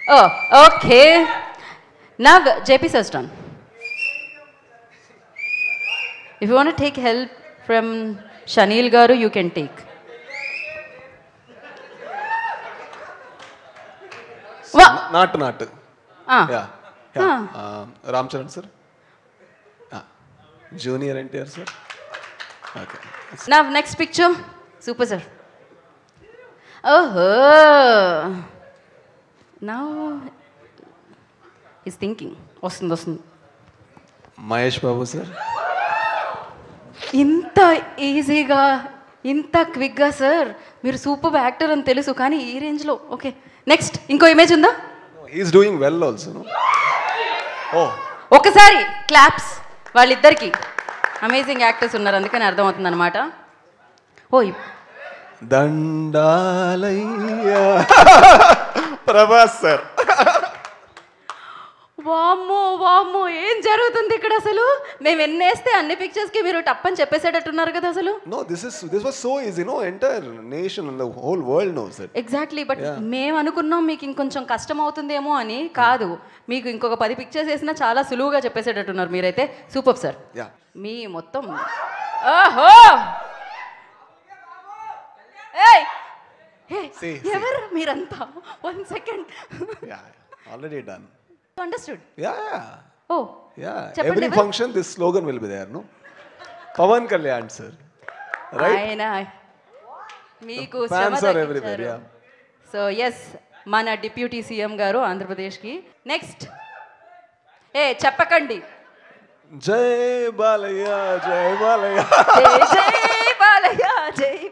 Oh, okay. Now, JP sir's turn. If you want to take help from Shanil Garu, you can take. Not. Ah. Yeah. Ram Charan sir. Junior NTR sir. Okay. Now, next picture. Super sir. Oh. Now, he's thinking. Awesome. Mahesh Babu sir. ఇంత ఈజీగా ఇంత క్విక్గా sir మీరు super actor అని తెలుసు కానీ ఈ రేంజ్లో ఓకే నెక్స్ట్ ఇంకో ఇమేజ్ ఉందా హీఈస్ డూయింగ్ వెల్ ఆల్సో ఓ ఒకసారి క్లాప్స్ వాళ్ళిద్దరికి అమేజింగ్ యాక్టర్స్ ఉన్నారు అందుకని అర్థమవుతుంది అనమాట ఓ దండాలయ్యా ప్రభాస్ సార్ వామ్మో ఏం జరుగుతుంది ఇక్కడ అసలు మేము ఎన్నేస్తే అన్ని పిక్చర్స్కి మీరు టప్పని చెప్పేసేటట్టున్నారు కదా అసలు no this was so easy no entire nation the whole world knows it exactly but మేము అనుకున్నాం మీకు ఇంకొంచెం కష్టం అవుతుందేమో అని కాదు మీకు ఇంకొక 10 పిక్చర్స్ వేసినా చాలా సులువుగా చెప్పేసేటట్టున్నారు మీరైతే సూపర్ సార్ మీ మొత్తం ఓహో ఎవరు మీరంతా 1 second already done Understood? Yeah. Oh. Yeah. Every function, this slogan will be there, no? Pawan Kalyan, sir. Right? Ayana. Meeku fans are everywhere, yeah. So, yes, mana Deputy CM garu, Andhra Pradesh ki. Next. Hey, Chappakandi. Jai Balaya, Jai Balaya. Jai Balaya, Jai